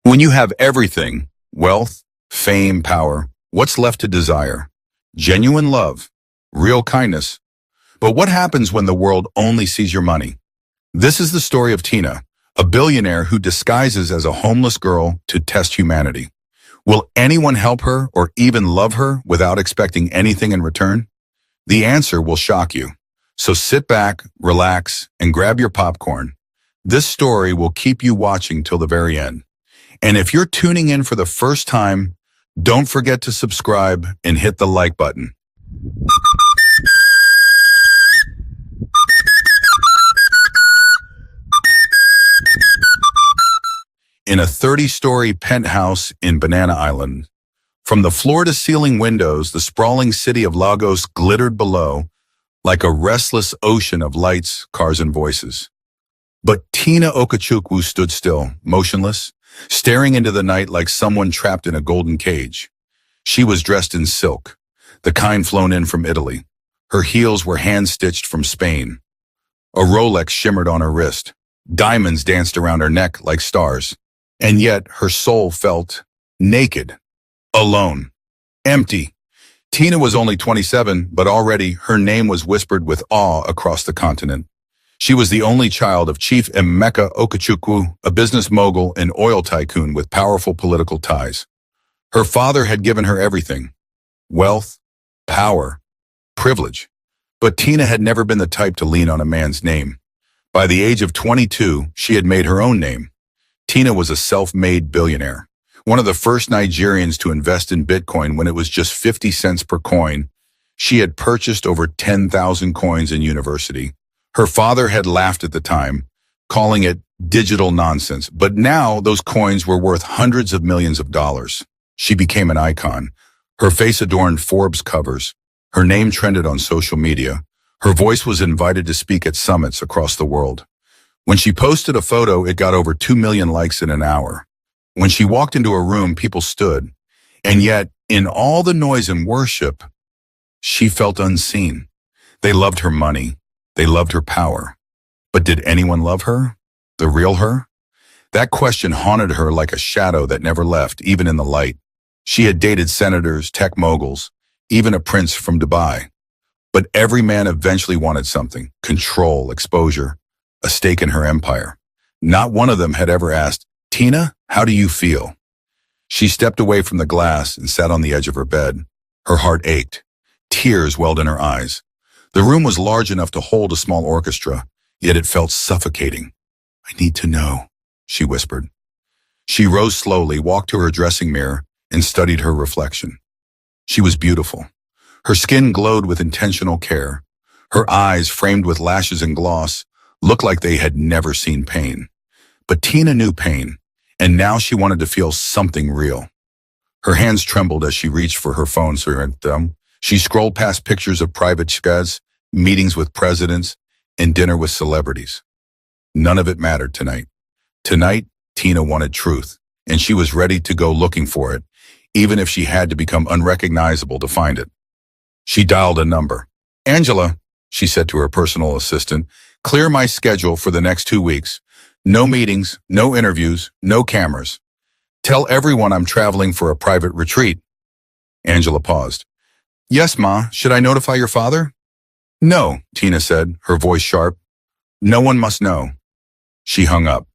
When you have everything, wealth, fame, power, what's left to desire? Genuine love, real kindness. But what happens when the world only sees your money? This is the story of Tina, a billionaire who disguises as a homeless girl to test humanity. Will anyone help her or even love her without expecting anything in return? The answer will shock you. So sit back, relax, and grab your popcorn. This story will keep you watching till the very end. And if you're tuning in for the first time, don't forget to subscribe and hit the like button. In a 30-story penthouse in Banana Island, from the floor-to-ceiling windows, the sprawling city of Lagos glittered below like a restless ocean of lights, cars, and voices. But Tina Okechukwu stood still, motionless, staring into the night like someone trapped in a golden cage. She was dressed in silk, the kind flown in from Italy. Her heels were hand-stitched from Spain. A Rolex shimmered on her wrist. Diamonds danced around her neck like stars. And yet her soul felt naked, alone, empty. Tina was only 27, but already her name was whispered with awe across the continent. She was the only child of Chief Emeka Okechukwu, a business mogul and oil tycoon with powerful political ties. Her father had given her everything: wealth, power, privilege. But Tina had never been the type to lean on a man's name. By the age of 22, she had made her own name. Tina was a self-made billionaire, one of the first Nigerians to invest in Bitcoin when it was just 50 cents per coin. She had purchased over 10,000 coins in university. Her father had laughed at the time, calling it digital nonsense, but now those coins were worth hundreds of millions of dollars. She became an icon. Her face adorned Forbes covers. Her name trended on social media. Her voice was invited to speak at summits across the world. When she posted a photo, it got over 2 million likes in an hour. When she walked into a room, people stood. And yet, in all the noise and worship, she felt unseen. They loved her money. They loved her power. But did anyone love her? The real her? That question haunted her like a shadow that never left, even in the light. She had dated senators, tech moguls, even a prince from Dubai. But every man eventually wanted something: control, exposure, a stake in her empire. Not one of them had ever asked, "Tina, how do you feel?" She stepped away from the glass and sat on the edge of her bed. Her heart ached. Tears welled in her eyes. The room was large enough to hold a small orchestra, yet it felt suffocating. "I need to know," she whispered. She rose slowly, walked to her dressing mirror, and studied her reflection. She was beautiful. Her skin glowed with intentional care. Her eyes, framed with lashes and gloss, looked like they had never seen pain. But Tina knew pain, and now she wanted to feel something real. Her hands trembled as she reached for her phone. She scrolled past pictures of private chats, meetings with presidents, and dinner with celebrities. None of it mattered tonight. Tonight, Tina wanted truth, and she was ready to go looking for it, even if she had to become unrecognizable to find it. She dialed a number. "Angela," she said to her personal assistant, "clear my schedule for the next 2 weeks. No meetings, no interviews, no cameras. Tell everyone I'm traveling for a private retreat." Angela paused. "Yes, Ma, should I notify your father?" "No," Tina said, her voice sharp. "No one must know." She hung up.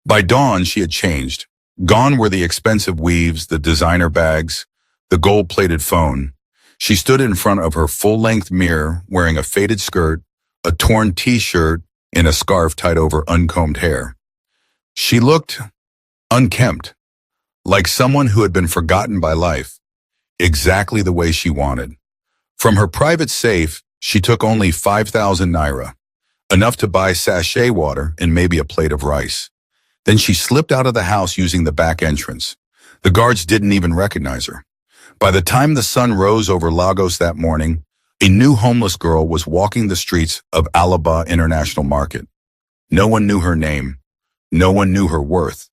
By dawn, she had changed. Gone were the expensive weaves, the designer bags, the gold-plated phone. She stood in front of her full-length mirror, wearing a faded skirt, a torn t-shirt, and a scarf tied over uncombed hair. She looked unkempt, like someone who had been forgotten by life, exactly the way she wanted. From her private safe, she took only 5,000 naira, enough to buy sachet water and maybe a plate of rice. Then she slipped out of the house using the back entrance. The guards didn't even recognize her. By the time the sun rose over Lagos that morning, a new homeless girl was walking the streets of Alaba International Market. No one knew her name. No one knew her worth.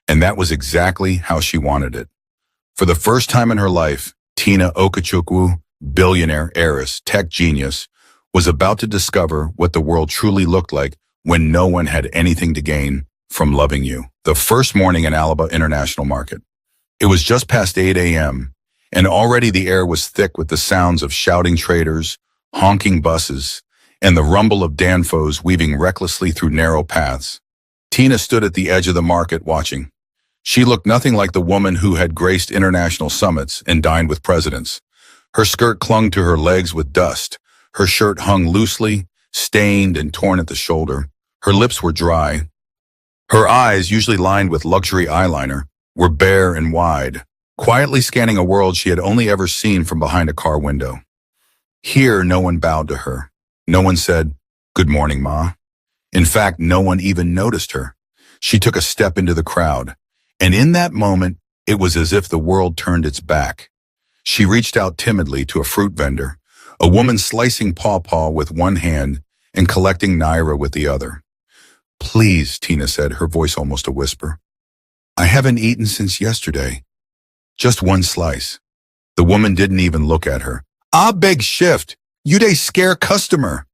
And that was exactly how she wanted it. For the first time in her life, Tina Okechukwu, billionaire, heiress, tech genius, was about to discover what the world truly looked like when no one had anything to gain from loving you. The first morning in Alaba International Market. It was just past 8 a.m., and already the air was thick with the sounds of shouting traders, honking buses, and the rumble of danfos weaving recklessly through narrow paths. Tina stood at the edge of the market watching. She looked nothing like the woman who had graced international summits and dined with presidents. Her skirt clung to her legs with dust. Her shirt hung loosely, stained and torn at the shoulder. Her lips were dry. Her eyes, usually lined with luxury eyeliner, were bare and wide, quietly scanning a world she had only ever seen from behind a car window. Here, no one bowed to her. No one said, "Good morning, Ma." In fact, no one even noticed her. She took a step into the crowd, and in that moment, it was as if the world turned its back. She reached out timidly to a fruit vendor, a woman slicing pawpaw with one hand and collecting naira with the other. "Please," Tina said, her voice almost a whisper. "I haven't eaten since yesterday. Just one slice." The woman didn't even look at her. "Ah, beg shift. You dey scare customer."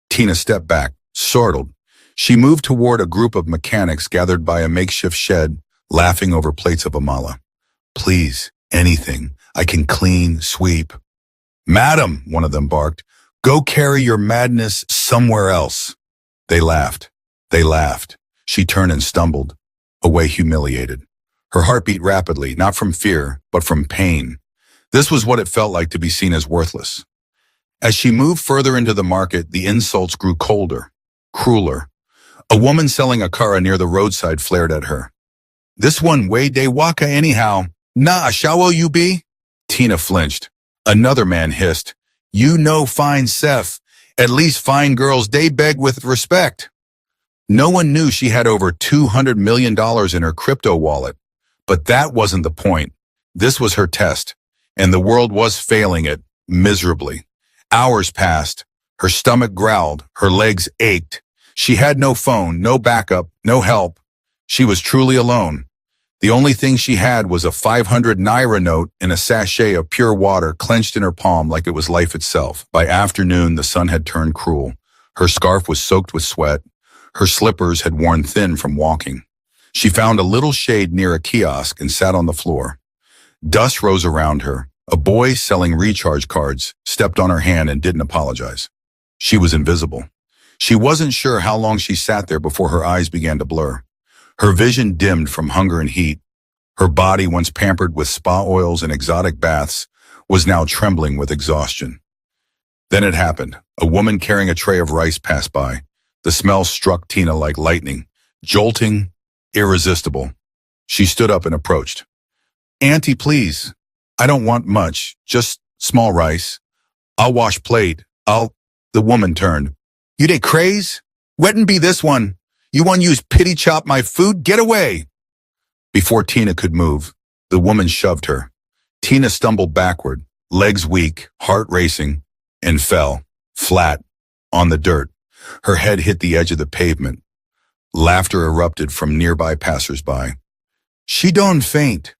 Tina stepped back, startled. She moved toward a group of mechanics gathered by a makeshift shed, laughing over plates of amala. "Please, anything. I can clean, sweep." "Madam," one of them barked, "go carry your madness somewhere else." They laughed. They laughed. She turned and stumbled, away humiliated. Her heart beat rapidly, not from fear, but from pain. This was what it felt like to be seen as worthless. As she moved further into the market, the insults grew colder, crueler. A woman selling a kara near the roadside flared at her. "This one way de waka anyhow. Nah, shawo you be?" Tina flinched. Another man hissed, "You know fine Seth. At least fine girls they beg with respect." No one knew she had over $200 million in her crypto wallet. But that wasn't the point. This was her test, and the world was failing it miserably. Hours passed. Her stomach growled. Her legs ached. She had no phone, no backup, no help. She was truly alone. The only thing she had was a 500 naira note and a sachet of pure water clenched in her palm like it was life itself. By afternoon, the sun had turned cruel. Her scarf was soaked with sweat. Her slippers had worn thin from walking. She found a little shade near a kiosk and sat on the floor. Dust rose around her. A boy selling recharge cards stepped on her hand and didn't apologize. She was invisible. She wasn't sure how long she sat there before her eyes began to blur. Her vision dimmed from hunger and heat. Her body, once pampered with spa oils and exotic baths, was now trembling with exhaustion. Then it happened. A woman carrying a tray of rice passed by. The smell struck Tina like lightning, jolting, irresistible. She stood up and approached. "Auntie, please. I don't want much, just small rice. I'll wash plate. The woman turned. "You dey craze? Wet'n be this one. You want use pity chop my food? Get away." Before Tina could move, the woman shoved her. Tina stumbled backward, legs weak, heart racing, and fell, flat, on the dirt. Her head hit the edge of the pavement. Laughter erupted from nearby passersby. "She don't faint."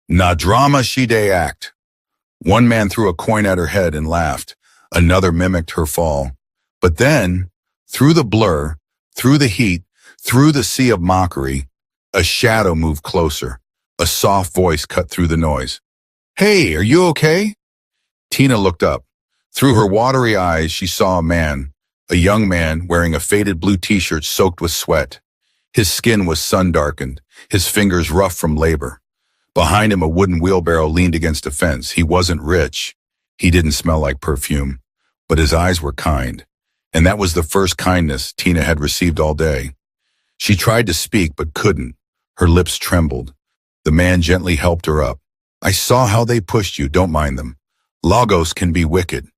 "Na drama she dey act." One man threw a coin at her head and laughed. Another mimicked her fall. But then, through the blur, through the heat, through the sea of mockery, a shadow moved closer. A soft voice cut through the noise. "Hey, are you okay?" Tina looked up. Through her watery eyes, she saw a young man wearing a faded blue t-shirt soaked with sweat. His skin was sun-darkened, his fingers rough from labor. Behind him, a wooden wheelbarrow leaned against a fence. He wasn't rich. He didn't smell like perfume, but his eyes were kind. And that was the first kindness Tina had received all day. She tried to speak, but couldn't. Her lips trembled. The man gently helped her up. "I saw how they pushed you, don't mind them. Lagos can be wicked."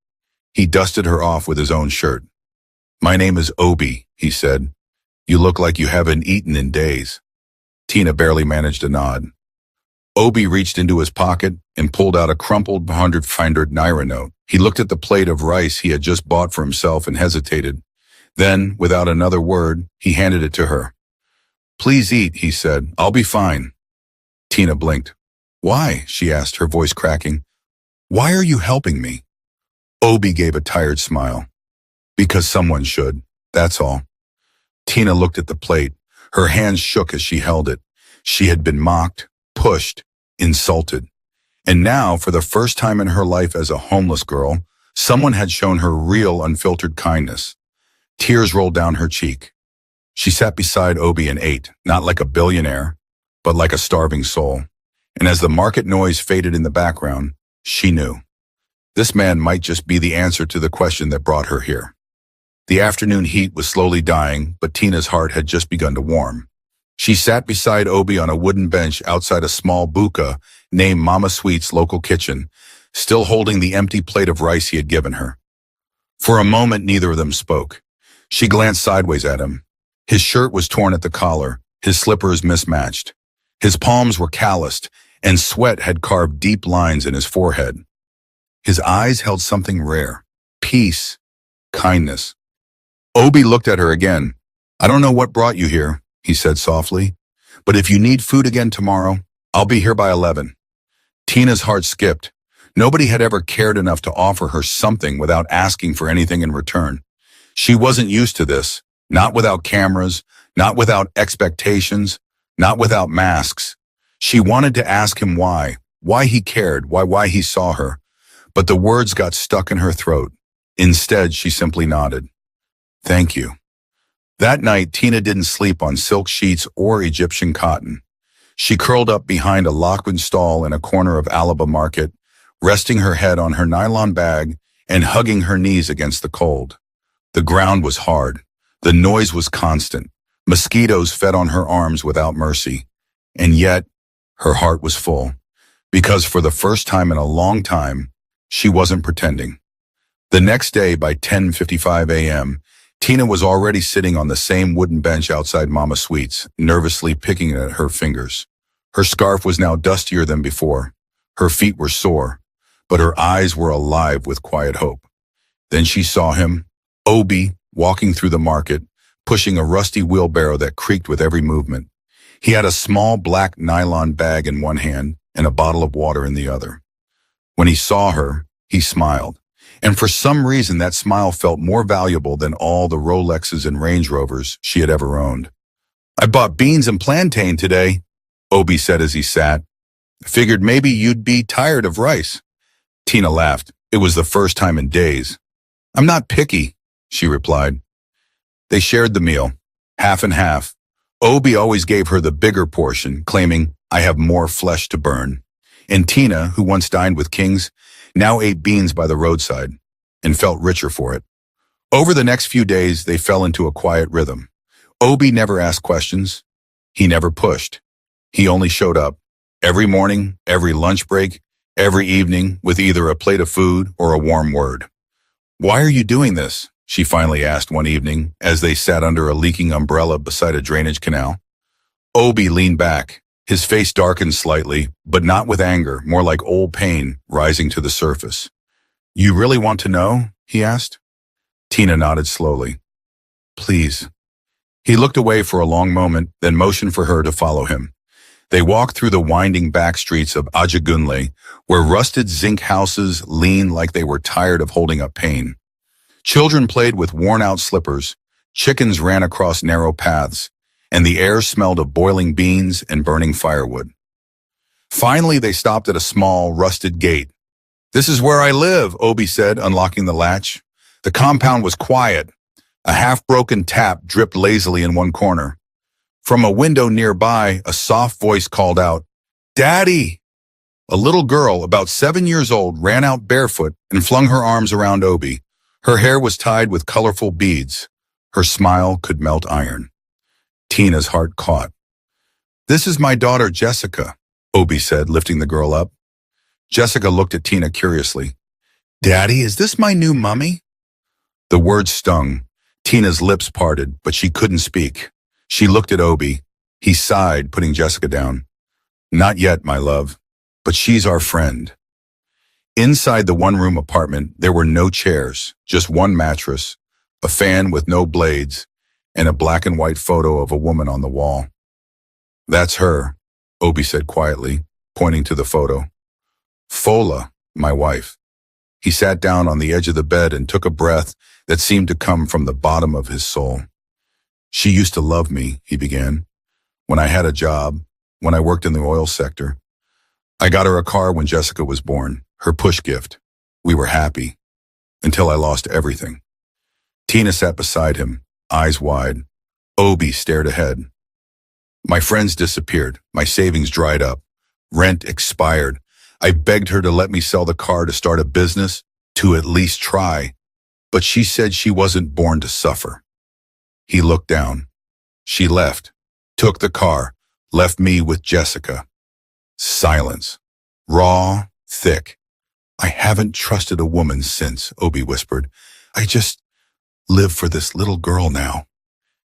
He dusted her off with his own shirt. "My name is Obi," he said. "You look like you haven't eaten in days." Tina barely managed a nod. Obi reached into his pocket and pulled out a crumpled 100 naira note. He looked at the plate of rice he had just bought for himself and hesitated. Then, without another word, he handed it to her. "Please eat," he said. "I'll be fine." Tina blinked. "Why?" she asked, her voice cracking. "Why are you helping me?" Obi gave a tired smile. "Because someone should, that's all." Tina looked at the plate. Her hands shook as she held it. She had been mocked, pushed, insulted. And now, for the first time in her life as a homeless girl, someone had shown her real, unfiltered kindness. Tears rolled down her cheek. She sat beside Obi and ate, not like a billionaire, but like a starving soul. And as the market noise faded in the background, she knew. This man might just be the answer to the question that brought her here. The afternoon heat was slowly dying, but Tina's heart had just begun to warm. She sat beside Obi on a wooden bench outside a small buka named Mama Sweet's local kitchen, still holding the empty plate of rice he had given her. For a moment, neither of them spoke. She glanced sideways at him. His shirt was torn at the collar, his slippers mismatched. His palms were calloused, and sweat had carved deep lines in his forehead. His eyes held something rare: peace, kindness. Obi looked at her again. "I don't know what brought you here," he said softly, "but if you need food again tomorrow, I'll be here by 11. Tina's heart skipped. Nobody had ever cared enough to offer her something without asking for anything in return. She wasn't used to this, not without cameras, not without expectations, not without masks. She wanted to ask him why he cared, why he saw her, but the words got stuck in her throat. Instead, she simply nodded. "Thank you." That night, Tina didn't sleep on silk sheets or Egyptian cotton. She curled up behind a locked stall in a corner of Alaba Market, resting her head on her nylon bag and hugging her knees against the cold. The ground was hard. The noise was constant. Mosquitoes fed on her arms without mercy. And yet, her heart was full, because for the first time in a long time, she wasn't pretending. The next day, by 10:55 a.m., Tina was already sitting on the same wooden bench outside Mama Sweet's, nervously picking at her fingers. Her scarf was now dustier than before. Her feet were sore, but her eyes were alive with quiet hope. Then she saw him, Obi, walking through the market, pushing a rusty wheelbarrow that creaked with every movement. He had a small black nylon bag in one hand and a bottle of water in the other. When he saw her, he smiled. And for some reason, that smile felt more valuable than all the Rolexes and Range Rovers she had ever owned. "I bought beans and plantain today," Obi said as he sat. "Figured maybe you'd be tired of rice." Tina laughed. It was the first time in days. "I'm not picky," she replied. They shared the meal, half and half. Obi always gave her the bigger portion, claiming, "I have more flesh to burn." And Tina, who once dined with kings, now ate beans by the roadside and felt richer for it. Over the next few days, they fell into a quiet rhythm. Obi never asked questions. He never pushed. He only showed up. Every morning, every lunch break, every evening, with either a plate of food or a warm word. "Why are you doing this?" she finally asked one evening as they sat under a leaking umbrella beside a drainage canal. Obi leaned back. His face darkened slightly, but not with anger, more like old pain rising to the surface. "You really want to know?" he asked. Tina nodded slowly. "Please." He looked away for a long moment, then motioned for her to follow him. They walked through the winding back streets of Ajagunle, where rusted zinc houses leaned like they were tired of holding up pain. Children played with worn-out slippers, chickens ran across narrow paths, and the air smelled of boiling beans and burning firewood. Finally, they stopped at a small, rusted gate. "This is where I live," Obi said, unlocking the latch. The compound was quiet. A half-broken tap dripped lazily in one corner. From a window nearby, a soft voice called out, "Daddy!" A little girl, about 7 years old, ran out barefoot and flung her arms around Obi. Her hair was tied with colorful beads. Her smile could melt iron. Tina's heart caught. "This is my daughter, Jessica," Obi said, lifting the girl up. Jessica looked at Tina curiously. "Daddy, is this my new mummy?" The words stung. Tina's lips parted, but she couldn't speak. She looked at Obi. He sighed, putting Jessica down. "Not yet, my love, but she's our friend." Inside the one-room apartment, there were no chairs, just one mattress, a fan with no blades, and a black and white photo of a woman on the wall. "That's her," Obi said quietly, pointing to the photo. "Fola, my wife." He sat down on the edge of the bed and took a breath that seemed to come from the bottom of his soul. She used to love me, he began, when I had a job, when I worked in the oil sector. I got her a car when Jessica was born, her push gift. We were happy, until I lost everything. Tina sat beside him, eyes wide. Obi stared ahead. My friends disappeared. My savings dried up. Rent expired. I begged her to let me sell the car to start a business, to at least try. But she said she wasn't born to suffer. He looked down. She left, took the car, left me with Jessica. Silence. Raw, thick. I haven't trusted a woman since, Obi whispered. I just live for this little girl now.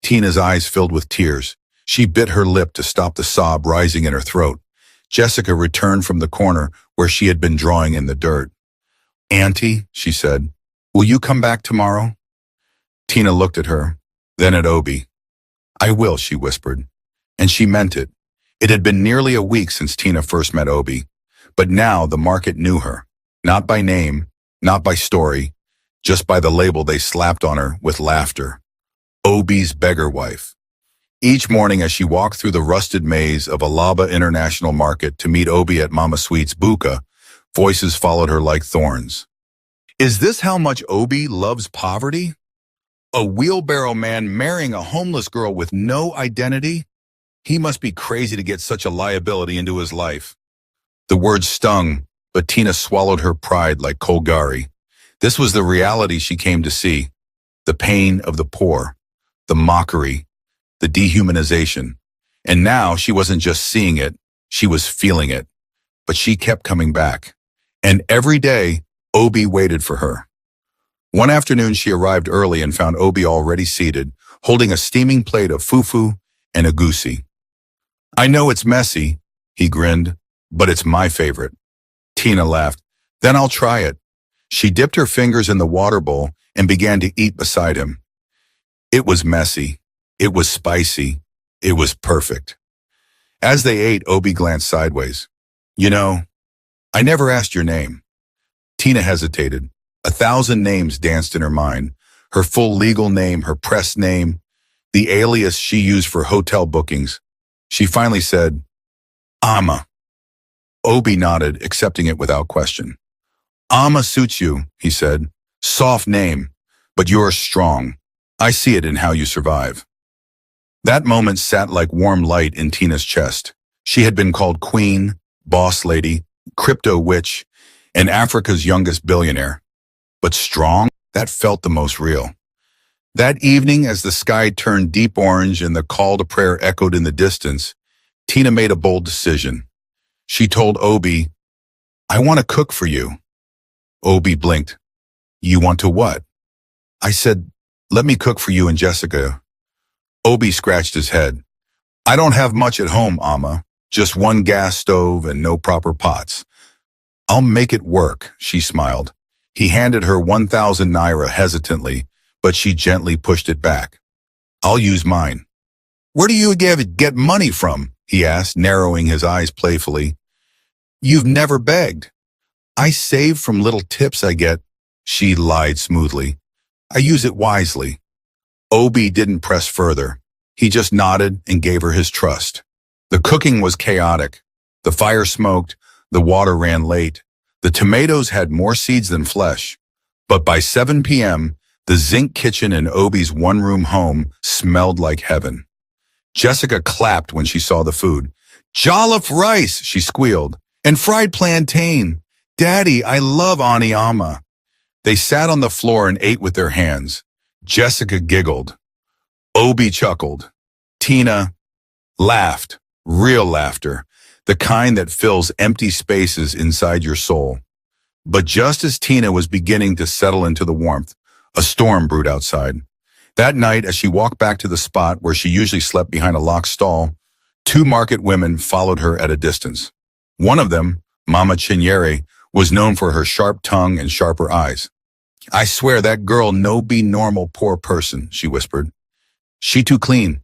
Tina's eyes filled with tears. She bit her lip to stop the sob rising in her throat. Jessica returned from the corner where she had been drawing in the dirt. Auntie, she said, will you come back tomorrow? Tina looked at her, then at Obi. I will, she whispered. And she meant it. It had been nearly a week since Tina first met Obi. But now the market knew her. Not by name, not by story, just by the label they slapped on her with laughter. Obi's beggar wife. Each morning as she walked through the rusted maze of Alaba International Market to meet Obi at Mama Sweet's buka, voices followed her like thorns. Is this how much Obi loves poverty? A wheelbarrow man marrying a homeless girl with no identity? He must be crazy to get such a liability into his life. The words stung, but Tina swallowed her pride like Colgari. This was the reality she came to see. The pain of the poor, the mockery, the dehumanization. And now she wasn't just seeing it, she was feeling it. But she kept coming back. And every day, Obi waited for her. One afternoon, she arrived early and found Obi already seated, holding a steaming plate of fufu and a goosey. I know it's messy, he grinned, but it's my favorite. Tina laughed. Then I'll try it. She dipped her fingers in the water bowl and began to eat beside him. It was messy. It was spicy. It was perfect. As they ate, Obi glanced sideways. You know, I never asked your name. Tina hesitated. 1,000 names danced in her mind. Her full legal name, her press name, the alias she used for hotel bookings. She finally said, Amma. Obi nodded, accepting it without question. Amma suits you, he said. Soft name, but you're strong. I see it in how you survive. That moment sat like warm light in Tina's chest. She had been called queen, boss lady, crypto witch, and Africa's youngest billionaire. But strong, that felt the most real. That evening, as the sky turned deep orange and the call to prayer echoed in the distance, Tina made a bold decision. She told Obi, I want to cook for you. Obi blinked. You want to what? I said, let me cook for you and Jessica. Obi scratched his head. I don't have much at home, Amma. Just one gas stove and no proper pots. I'll make it work, she smiled. He handed her 1,000 naira hesitantly, but she gently pushed it back. I'll use mine. Where do you get money from? He asked, narrowing his eyes playfully. You've never begged. I save from little tips I get, she lied smoothly. I use it wisely. Obi didn't press further. He just nodded and gave her his trust. The cooking was chaotic. The fire smoked, the water ran late. The tomatoes had more seeds than flesh. But by 7 p.m., the zinc kitchen in Obi's one-room home smelled like heaven. Jessica clapped when she saw the food. Jollof rice, she squealed, and fried plantain. Daddy, I love Auntie Amma. They sat on the floor and ate with their hands. Jessica giggled. Obi chuckled. Tina laughed, real laughter, the kind that fills empty spaces inside your soul. But just as Tina was beginning to settle into the warmth, a storm brewed outside. That night, as she walked back to the spot where she usually slept behind a locked stall, 2 market women followed her at a distance. One of them, Mama Chinyere, was known for her sharp tongue and sharper eyes. I swear that girl no be normal poor person, she whispered. She too clean.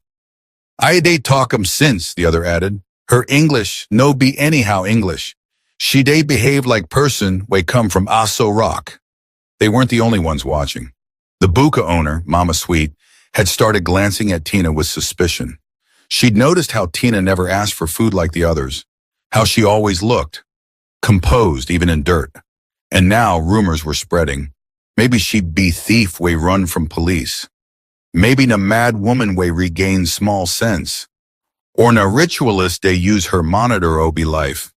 I dey talk 'em since, the other added. Her English no be anyhow English. She dey behave like person we come from Aso Rock. They weren't the only ones watching. The buka owner, Mama Sweet, had started glancing at Tina with suspicion. She'd noticed how Tina never asked for food like the others, how she always looked, composed even in dirt. And now rumors were spreading. Maybe she be thief way run from police. Maybe na mad woman way regain small sense. Or na ritualist they use her monitor obi life.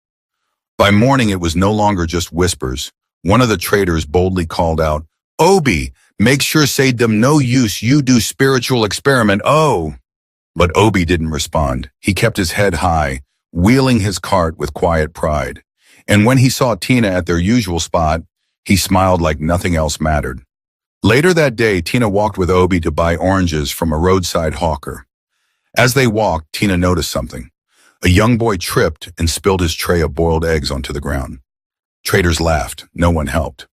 By morning it was no longer just whispers. One of the traders boldly called out, Obi, make sure say them no use you do spiritual experiment, oh. But Obi didn't respond. He kept his head high, wheeling his cart with quiet pride. And when he saw Tina at their usual spot, he smiled like nothing else mattered. Later that day, Tina walked with Obi to buy oranges from a roadside hawker. As they walked, Tina noticed something. A young boy tripped and spilled his tray of boiled eggs onto the ground. Traders laughed. No one helped.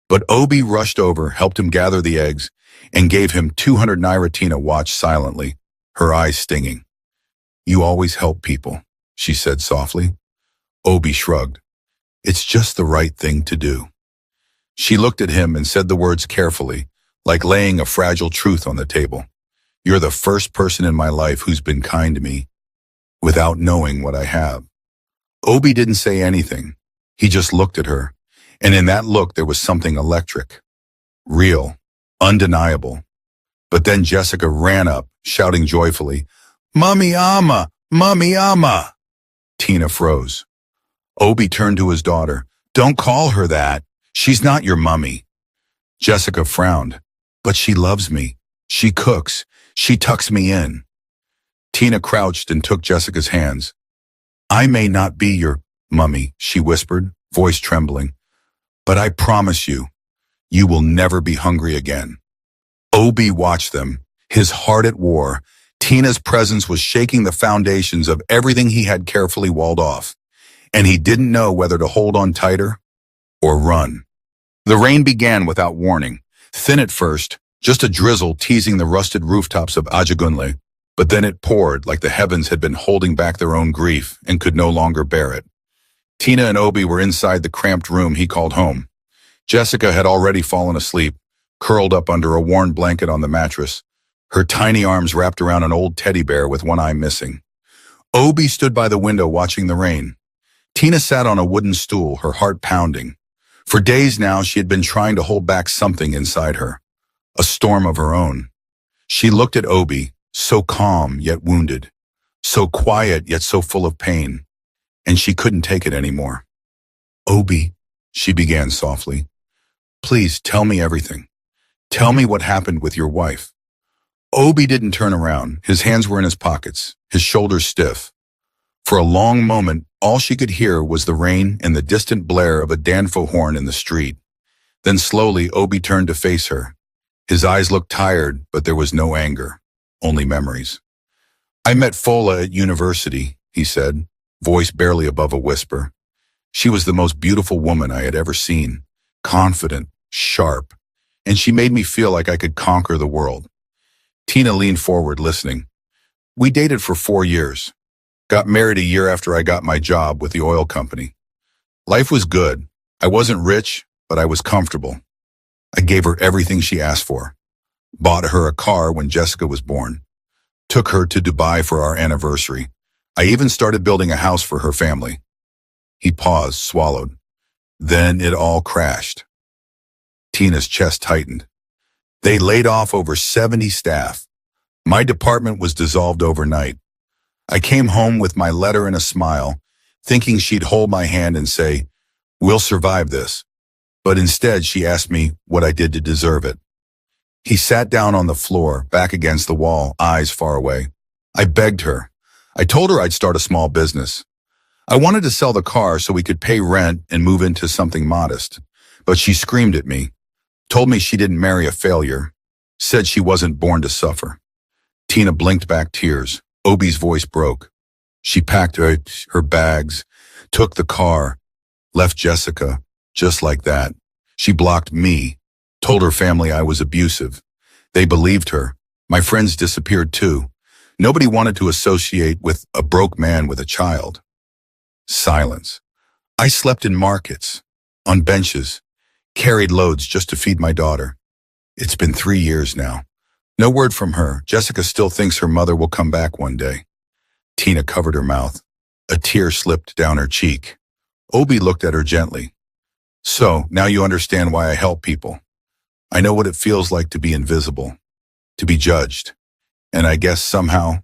But Obi rushed over, helped him gather the eggs, and gave him 200 naira. Tina watched silently, her eyes stinging. You always help people, she said softly. Obi shrugged. It's just the right thing to do. She looked at him and said the words carefully, like laying a fragile truth on the table. You're the first person in my life who's been kind to me, without knowing what I have. Obi didn't say anything. He just looked at her, and in that look there was something electric, real, undeniable. But then Jessica ran up, shouting joyfully, Mummy Ama! Mummy Ama! Tina froze. Obi turned to his daughter. Don't call her that. She's not your mummy. Jessica frowned. But she loves me. She cooks. She tucks me in. Tina crouched and took Jessica's hands. I may not be your mummy, she whispered, voice trembling. But I promise you, you will never be hungry again. Obi watched them, his heart at war. Tina's presence was shaking the foundations of everything he had carefully walled off. And he didn't know whether to hold on tighter or run. The rain began without warning, thin at first, just a drizzle teasing the rusted rooftops of Ajagunle, but then it poured like the heavens had been holding back their own grief and could no longer bear it. Tina and Obi were inside the cramped room he called home. Jessica had already fallen asleep, curled up under a worn blanket on the mattress, her tiny arms wrapped around an old teddy bear with one eye missing. Obi stood by the window watching the rain. Tina sat on a wooden stool, her heart pounding. For days now, she had been trying to hold back something inside her, a storm of her own. She looked at Obi, so calm yet wounded, so quiet yet so full of pain, and she couldn't take it anymore. Obi, she began softly, please tell me everything. Tell me what happened with your wife. Obi didn't turn around. His hands were in his pockets, his shoulders stiff. For a long moment, all she could hear was the rain and the distant blare of a Danfo horn in the street. Then slowly, Obi turned to face her. His eyes looked tired, but there was no anger, only memories. I met Fola at university, he said, voice barely above a whisper. She was the most beautiful woman I had ever seen, confident, sharp, and she made me feel like I could conquer the world. Tina leaned forward, listening. We dated for 4 years. Got married a year after I got my job with the oil company. Life was good. I wasn't rich, but I was comfortable. I gave her everything she asked for. Bought her a car when Jessica was born. Took her to Dubai for our anniversary. I even started building a house for her family. He paused, swallowed. Then it all crashed. Tina's chest tightened. They laid off over 70 staff. My department was dissolved overnight. I came home with my letter and a smile, thinking she'd hold my hand and say, we'll survive this. But instead, she asked me what I did to deserve it. He sat down on the floor, back against the wall, eyes far away. I begged her. I told her I'd start a small business. I wanted to sell the car so we could pay rent and move into something modest. But she screamed at me, told me she didn't marry a failure, said she wasn't born to suffer. Tina blinked back tears. Obi's voice broke. She packed her bags, took the car, left Jessica, just like that. She blocked me, told her family I was abusive. They believed her. My friends disappeared too. Nobody wanted to associate with a broke man with a child. Silence. I slept in markets, on benches, carried loads just to feed my daughter. It's been 3 years now. No word from her. Jessica still thinks her mother will come back one day. Tina covered her mouth. A tear slipped down her cheek. Obi looked at her gently. So, now you understand why I help people. I know what it feels like to be invisible, to be judged. And I guess somehow,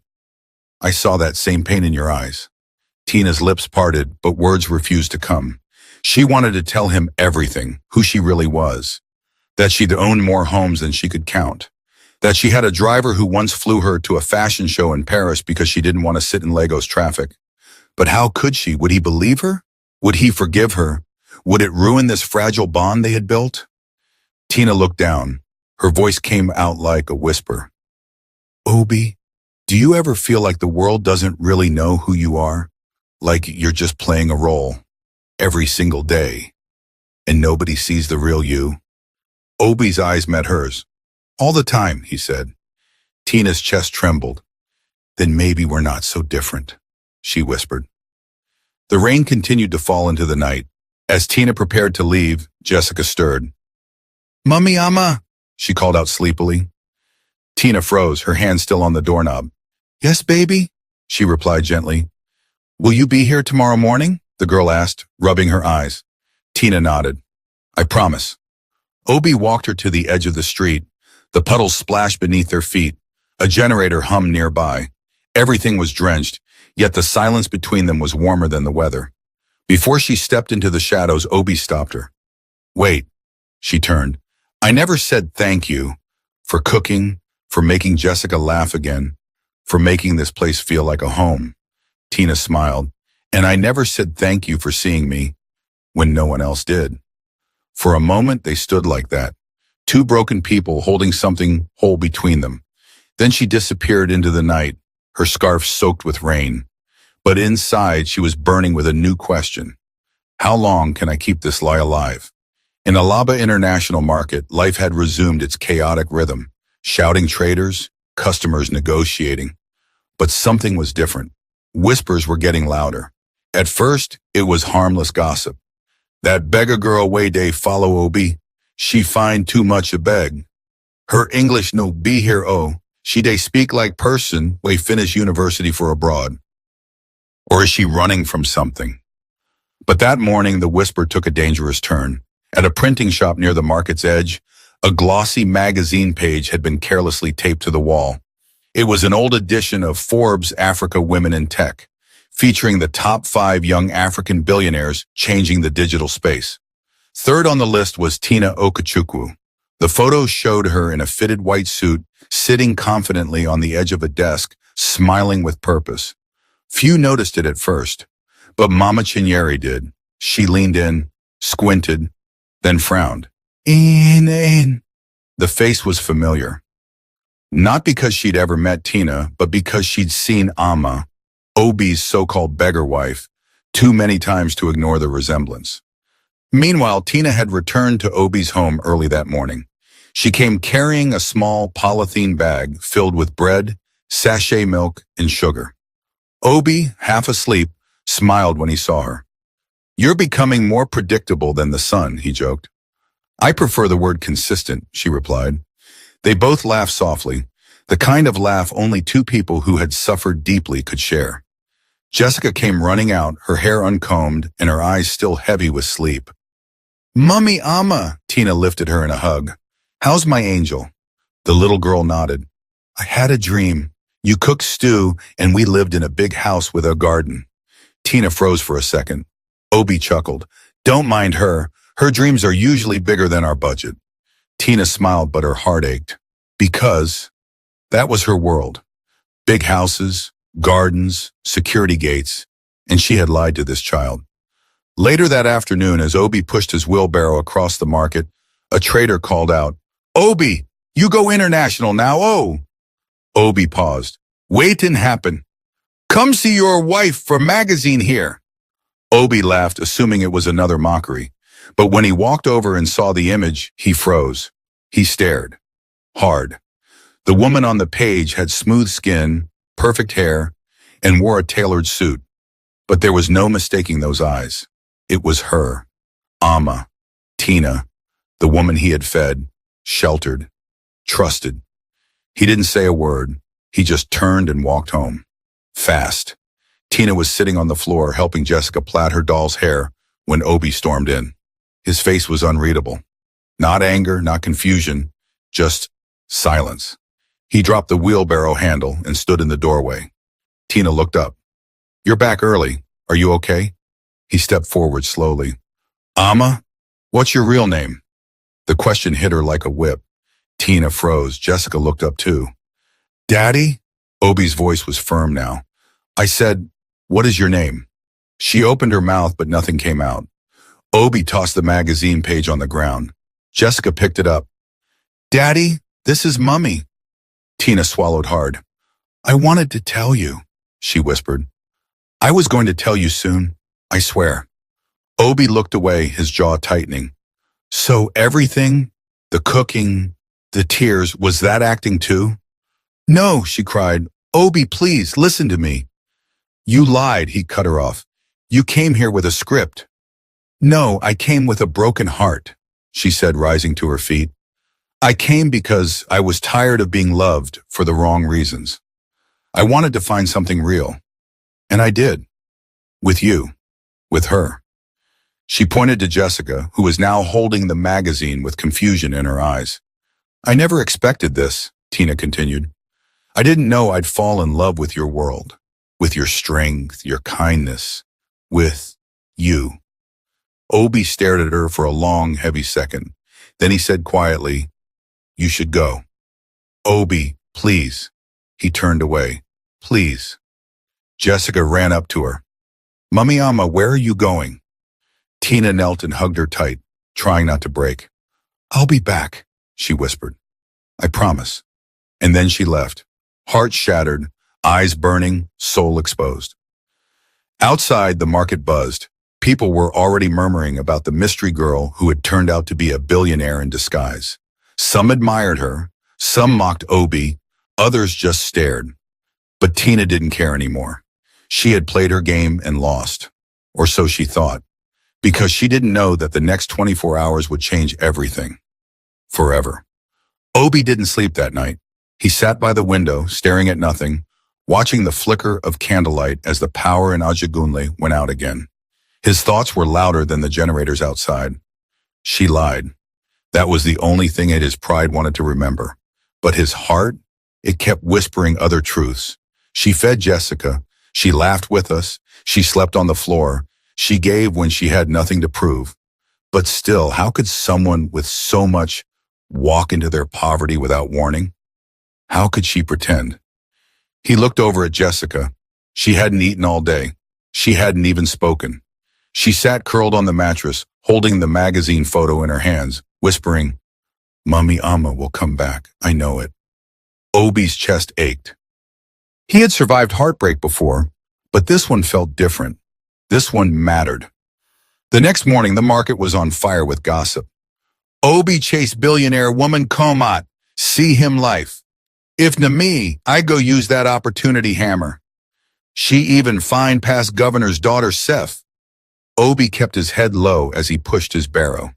I saw that same pain in your eyes. Tina's lips parted, but words refused to come. She wanted to tell him everything, who she really was. That she'd owned more homes than she could count. That she had a driver who once flew her to a fashion show in Paris because she didn't want to sit in Lagos traffic. But how could she? Would he believe her? Would he forgive her? Would it ruin this fragile bond they had built? Tina looked down. Her voice came out like a whisper. Obi, do you ever feel like the world doesn't really know who you are? Like you're just playing a role every single day, and nobody sees the real you? Obi's eyes met hers. All the time, he said. Tina's chest trembled. Then maybe we're not so different, she whispered. The rain continued to fall into the night. As Tina prepared to leave, Jessica stirred. Mummy, Amma, she called out sleepily. Tina froze, her hand still on the doorknob. Yes, baby, she replied gently. Will you be here tomorrow morning? The girl asked, rubbing her eyes. Tina nodded. I promise. Obi walked her to the edge of the street. The puddles splashed beneath their feet. A generator hummed nearby. Everything was drenched, yet the silence between them was warmer than the weather. Before she stepped into the shadows, Obi stopped her. Wait, she turned. I never said thank you for cooking, for making Jessica laugh again, for making this place feel like a home. Tina smiled. And I never said thank you for seeing me when no one else did. For a moment, they stood like that, two broken people holding something whole between them. Then she disappeared into the night, her scarf soaked with rain. But inside, she was burning with a new question. How long can I keep this lie alive? In Alaba International Market, life had resumed its chaotic rhythm, shouting traders, customers negotiating. But something was different. Whispers were getting louder. At first, it was harmless gossip. That beggar girl way dey follow Obi. She find too much a beg. Her English no be here she dey speak like person way finish university for abroad. Or is she running from something? But that morning, the whisper took a dangerous turn. At a printing shop near the market's edge, a glossy magazine page had been carelessly taped to the wall. It was an old edition of Forbes' Africa Women in Tech, featuring the top 5 young African billionaires changing the digital space. Third on the list was Tina Okechukwu. The photo showed her in a fitted white suit, sitting confidently on the edge of a desk, smiling with purpose. Few noticed it at first, but Mama Chinyere did. She leaned in, squinted, then frowned. The face was familiar. Not because she'd ever met Tina, but because she'd seen Amma, Obi's so-called beggar wife, too many times to ignore the resemblance. Meanwhile, Tina had returned to Obi's home early that morning. She came carrying a small polythene bag filled with bread, sachet milk, and sugar. Obi, half asleep, smiled when he saw her. You're becoming more predictable than the sun, he joked. I prefer the word consistent, she replied. They both laughed softly, the kind of laugh only two people who had suffered deeply could share. Jessica came running out, her hair uncombed and her eyes still heavy with sleep. Mummy Amma, Tina lifted her in a hug. How's my angel? The little girl nodded. I had a dream. You cooked stew and we lived in a big house with a garden. Tina froze for a second. Obi chuckled. Don't mind her. Her dreams are usually bigger than our budget. Tina smiled, but her heart ached. Because that was her world. Big houses, gardens, security gates, and she had lied to this child. Later that afternoon, as Obi pushed his wheelbarrow across the market, a trader called out, Obi, you go international now, oh! Obi paused. Wait and happen. Come see your wife for magazine here. Obi laughed, assuming it was another mockery. But when he walked over and saw the image, he froze. He stared. Hard. The woman on the page had smooth skin, perfect hair, and wore a tailored suit. But there was no mistaking those eyes. It was her. Amma. Tina. The woman he had fed, sheltered, trusted. He didn't say a word. He just turned and walked home. Fast. Tina was sitting on the floor helping Jessica plait her doll's hair when Obi stormed in. His face was unreadable. Not anger, not confusion, just silence. He dropped the wheelbarrow handle and stood in the doorway. Tina looked up. "You're back early. Are you okay?" He stepped forward slowly. "Amma? What's your real name?" The question hit her like a whip. Tina froze. Jessica looked up too. "Daddy?" Obi's voice was firm now. "I said, what is your name?" She opened her mouth, but nothing came out. Obi tossed the magazine page on the ground. Jessica picked it up. "Daddy, this is Mummy." Tina swallowed hard. "I wanted to tell you," she whispered. "I was going to tell you soon, I swear." Obi looked away, his jaw tightening. "So everything, the cooking, the tears, was that acting too?" "No," she cried. "Obi, please, listen to me." "You lied," he cut her off. "You came here with a script." "No, I came with a broken heart," she said, rising to her feet. "I came because I was tired of being loved for the wrong reasons. I wanted to find something real. And I did. With you. With her." She pointed to Jessica, who was now holding the magazine with confusion in her eyes. "I never expected this," Tina continued. "I didn't know I'd fall in love with your world, with your strength, your kindness, with you." Obi stared at her for a long, heavy second. Then he said quietly, "You should go." "Obi, please." He turned away. "Please." Jessica ran up to her. "Mummy Amma, where are you going?" Tina knelt and hugged her tight, trying not to break. "I'll be back," she whispered. "I promise." And then she left, heart shattered, eyes burning, soul exposed. Outside, the market buzzed. People were already murmuring about the mystery girl who had turned out to be a billionaire in disguise. Some admired her, some mocked Obi, others just stared. But Tina didn't care anymore. She had played her game and lost, or so she thought, because she didn't know that the next 24 hours would change everything. Forever. Obi didn't sleep that night. He sat by the window, staring at nothing, watching the flicker of candlelight as the power in Ajagunle went out again. His thoughts were louder than the generators outside. She lied. That was the only thing that his pride wanted to remember. But his heart, it kept whispering other truths. She fed Jessica. She laughed with us. She slept on the floor. She gave when she had nothing to prove. But still, how could someone with so much walk into their poverty without warning? How could she pretend? He looked over at Jessica. She hadn't eaten all day. She hadn't even spoken. She sat curled on the mattress, holding the magazine photo in her hands, whispering, "Mummy Amma will come back. I know it." Obi's chest ached. He had survived heartbreak before, but this one felt different. This one mattered. The next morning, the market was on fire with gossip. "Obi chased billionaire woman Komat. See him life. If na me, I go use that opportunity hammer. She even fined past governor's daughter Seth." Obi kept his head low as he pushed his barrow.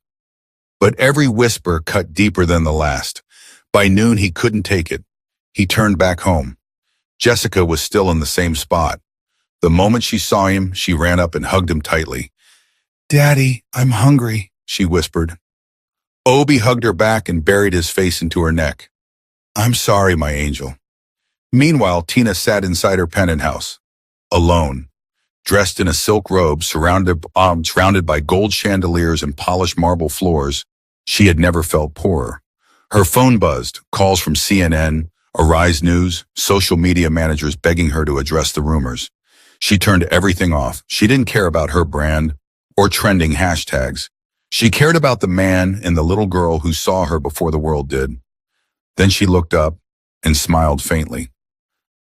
But every whisper cut deeper than the last. By noon, he couldn't take it. He turned back home. Jessica was still in the same spot. The moment she saw him, she ran up and hugged him tightly. "Daddy, I'm hungry," she whispered. Obi hugged her back and buried his face into her neck. "I'm sorry, my angel." Meanwhile, Tina sat inside her pennant house, alone, dressed in a silk robe surrounded by gold chandeliers and polished marble floors. She had never felt poorer. Her phone buzzed, calls from CNN, Arise News, social media managers begging her to address the rumors. She turned everything off. She didn't care about her brand or trending hashtags. She cared about the man and the little girl who saw her before the world did. Then she looked up and smiled faintly.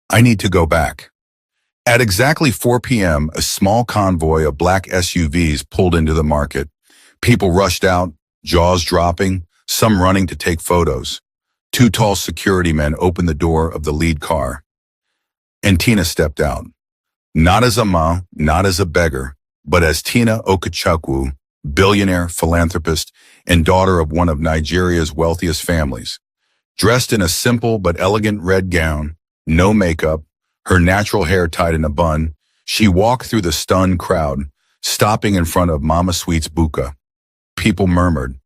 "I need to go back." At exactly 4 p.m., a small convoy of black SUVs pulled into the market. People rushed out, jaws dropping, some running to take photos. 2 tall security men opened the door of the lead car. And Tina stepped out. Not as a ma, not as a beggar, but as Tina Okechukwu, billionaire, philanthropist, and daughter of one of Nigeria's wealthiest families. Dressed in a simple but elegant red gown, no makeup, her natural hair tied in a bun, she walked through the stunned crowd, stopping in front of Mama Sweet's buka. People murmured.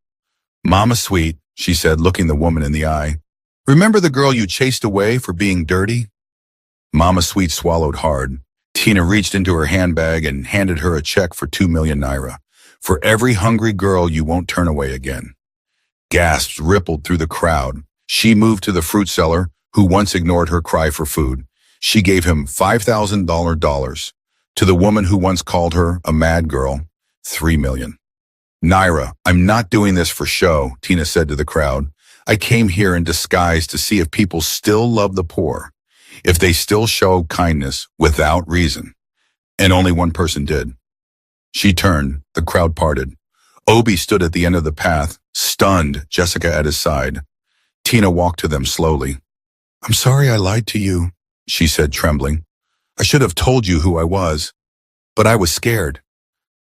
"Mama Sweet," she said, looking the woman in the eye. "Remember the girl you chased away for being dirty?" Mama Sweet swallowed hard. Tina reached into her handbag and handed her a check for 2 million naira. "For every hungry girl you won't turn away again." Gasps rippled through the crowd. She moved to the fruit seller, who once ignored her cry for food. She gave him $5,000. To the woman who once called her a mad girl, 3 million. "Naira, I'm not doing this for show," Tina said to the crowd. "I came here in disguise to see if people still love the poor, if they still show kindness without reason." And only one person did. She turned, the crowd parted. Obi stood at the end of the path, stunned, Jessica at his side. Tina walked to them slowly. "I'm sorry I lied to you," she said, trembling. "I should have told you who I was. But I was scared.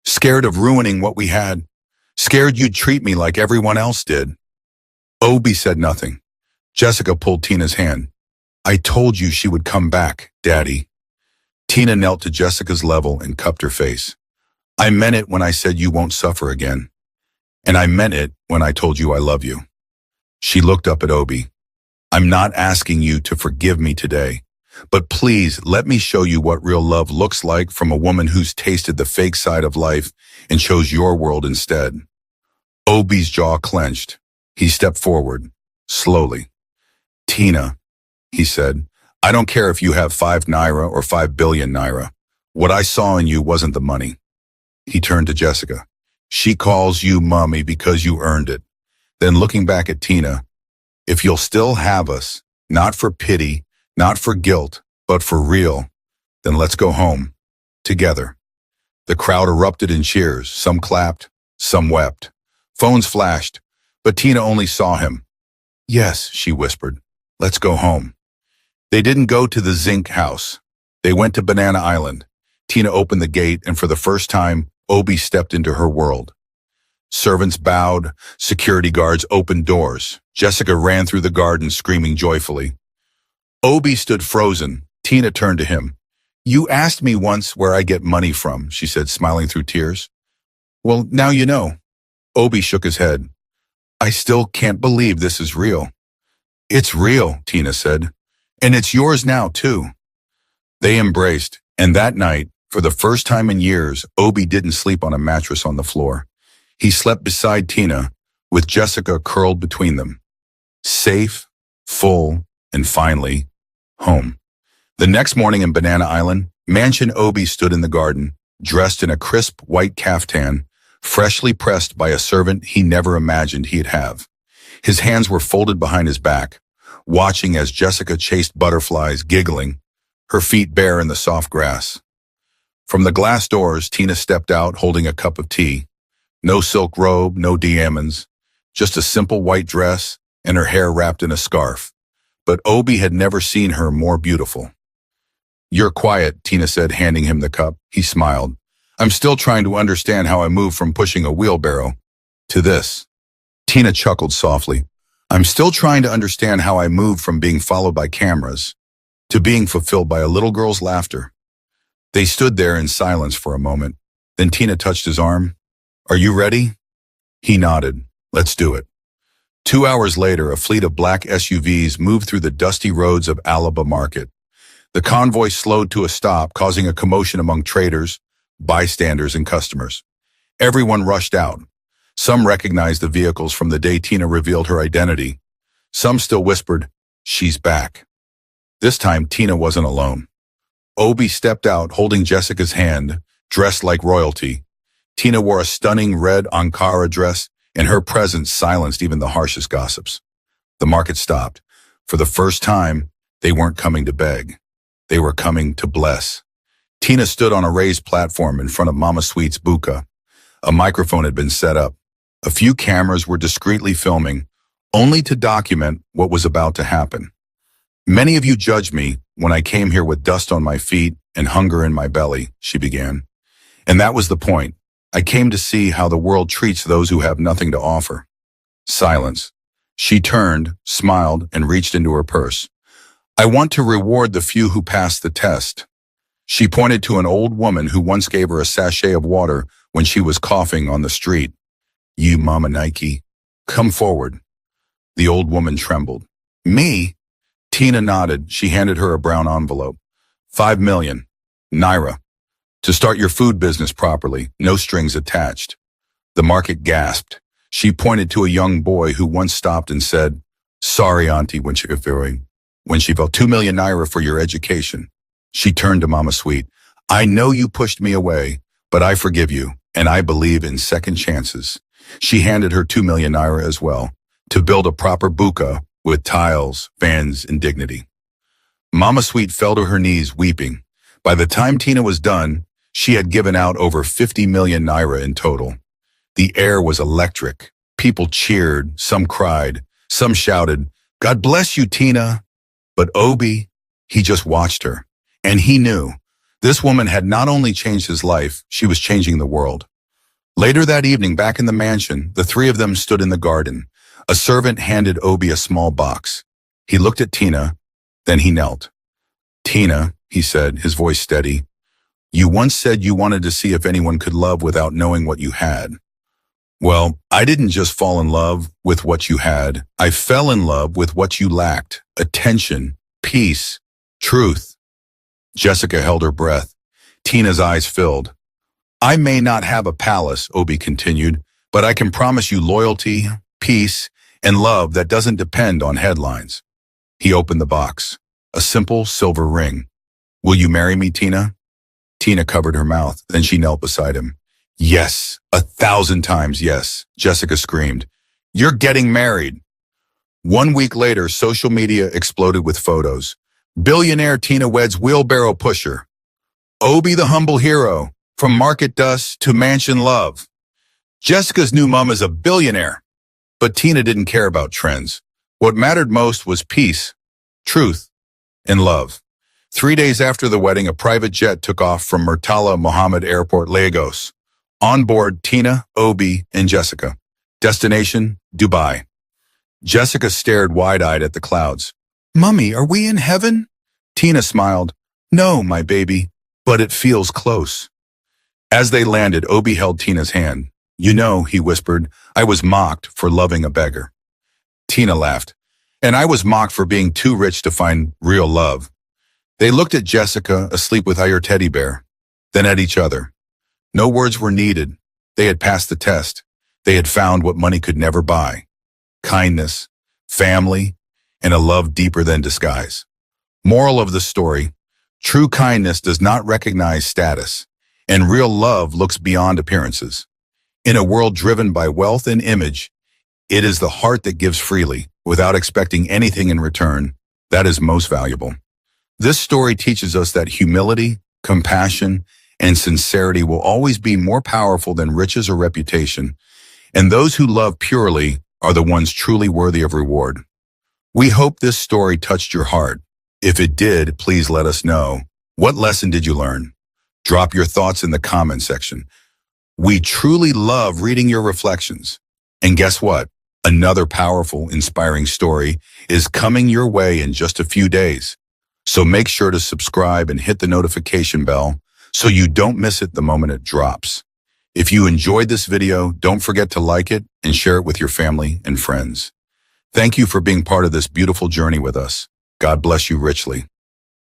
Scared of ruining what we had. Scared you'd treat me like everyone else did." Obi said nothing. Jessica pulled Tina's hand. "I told you she would come back, Daddy." Tina knelt to Jessica's level and cupped her face. "I meant it when I said you won't suffer again. And I meant it when I told you I love you." She looked up at Obi. "I'm not asking you to forgive me today, but please let me show you what real love looks like from a woman who's tasted the fake side of life and chose your world instead." Obi's jaw clenched. He stepped forward, slowly. "Tina," he said, "I don't care if you have 5 naira or 5 billion naira. What I saw in you wasn't the money." He turned to Jessica. "She calls you mommy because you earned it." Then looking back at Tina, "If you'll still have us, not for pity, not for guilt, but for real, then let's go home, together." The crowd erupted in cheers. Some clapped, some wept. Phones flashed, but Tina only saw him. "Yes," she whispered, "let's go home." They didn't go to the zinc house. They went to Banana Island. Tina opened the gate, and for the first time, Obi stepped into her world. Servants bowed, security guards opened doors. Jessica ran through the garden screaming joyfully. Obi stood frozen. Tina turned to him. "You asked me once where I get money from," she said, smiling through tears. "Well, now you know." Obi shook his head. "I still can't believe this is real." "It's real," Tina said. "And it's yours now, too." They embraced, and that night, for the first time in years, Obi didn't sleep on a mattress on the floor. He slept beside Tina, with Jessica curled between them. Safe, full, and finally, home. The next morning in Banana Island, Mansion Obi stood in the garden, dressed in a crisp white caftan, freshly pressed by a servant he never imagined he'd have. His hands were folded behind his back, watching as Jessica chased butterflies, giggling, her feet bare in the soft grass. From the glass doors, Tina stepped out holding a cup of tea. No silk robe, no diamonds, just a simple white dress and her hair wrapped in a scarf. But Obi had never seen her more beautiful. "You're quiet," Tina said, handing him the cup. He smiled. "I'm still trying to understand how I moved from pushing a wheelbarrow to this." Tina chuckled softly. "I'm still trying to understand how I moved from being followed by cameras to being fulfilled by a little girl's laughter." They stood there in silence for a moment. Then Tina touched his arm. "Are you ready?" He nodded. "Let's do it." 2 hours later, a fleet of black SUVs moved through the dusty roads of Alaba Market. The convoy slowed to a stop, causing a commotion among traders, bystanders, and customers. Everyone rushed out. Some recognized the vehicles from the day Tina revealed her identity. Some still whispered, "She's back." This time, Tina wasn't alone. Obi stepped out, holding Jessica's hand, dressed like royalty. Tina wore a stunning red Ankara dress, and her presence silenced even the harshest gossips. The market stopped. For the first time, they weren't coming to beg. They were coming to bless. Tina stood on a raised platform in front of Mama Sweet's buka. A microphone had been set up. A few cameras were discreetly filming, only to document what was about to happen. "Many of you judged me when I came here with dust on my feet and hunger in my belly," she began. "And that was the point. I came to see how the world treats those who have nothing to offer." Silence. She turned, smiled, and reached into her purse. I want to reward the few who passed the test. She pointed to an old woman who once gave her a sachet of water when she was coughing on the street. You, Mama Nike. Come forward. The old woman trembled. Me? Tina nodded. She handed her a brown envelope. 5 million. Naira. To start your food business properly, no strings attached. The market gasped. She pointed to a young boy who once stopped and said, Sorry, Auntie, when she felt 2 million Naira for your education. She turned to Mama Sweet. I know you pushed me away, but I forgive you, and I believe in second chances. She handed her 2 million Naira as well, to build a proper buka with tiles, fans, and dignity. Mama Sweet fell to her knees weeping. By the time Tina was done, she had given out over 50 million Naira in total. The air was electric. People cheered, some cried, some shouted, God bless you, Tina. But Obi, he just watched her. And he knew this woman had not only changed his life, she was changing the world. Later that evening, back in the mansion, the three of them stood in the garden. A servant handed Obi a small box. He looked at Tina, then he knelt. Tina, he said, his voice steady, you once said you wanted to see if anyone could love without knowing what you had. Well, I didn't just fall in love with what you had. I fell in love with what you lacked. Attention, peace, truth. Jessica held her breath. Tina's eyes filled. I may not have a palace, Obi continued, but I can promise you loyalty, peace, and love that doesn't depend on headlines. He opened the box. A simple silver ring. Will you marry me, Tina? Tina covered her mouth. Then she knelt beside him. Yes, 1,000 times yes, Jessica screamed. You're getting married. 1 week later, social media exploded with photos. Billionaire Tina weds wheelbarrow pusher. Obi the humble hero, from market dust to mansion love. Jessica's new mom is a billionaire. But Tina didn't care about trends. What mattered most was peace, truth, and love. 3 days after the wedding, a private jet took off from Murtala Mohammed Airport, Lagos. On board, Tina, Obi, and Jessica. Destination, Dubai. Jessica stared wide-eyed at the clouds. Mummy, are we in heaven? Tina smiled. No, my baby, but it feels close. As they landed, Obi held Tina's hand. You know, he whispered, I was mocked for loving a beggar. Tina laughed. And I was mocked for being too rich to find real love. They looked at Jessica, asleep with her teddy bear, then at each other. No words were needed. They had passed the test. They had found what money could never buy. Kindness, family, and a love deeper than disguise. Moral of the story, true kindness does not recognize status, and real love looks beyond appearances. In a world driven by wealth and image, it is the heart that gives freely, without expecting anything in return, that is most valuable. This story teaches us that humility, compassion, and sincerity will always be more powerful than riches or reputation, and those who love purely are the ones truly worthy of reward. We hope this story touched your heart. If it did, please let us know. What lesson did you learn? Drop your thoughts in the comment section. We truly love reading your reflections. And guess what? Another powerful, inspiring story is coming your way in just a few days. So make sure to subscribe and hit the notification bell so you don't miss it the moment it drops. If you enjoyed this video, don't forget to like it and share it with your family and friends. Thank you for being part of this beautiful journey with us. God bless you richly.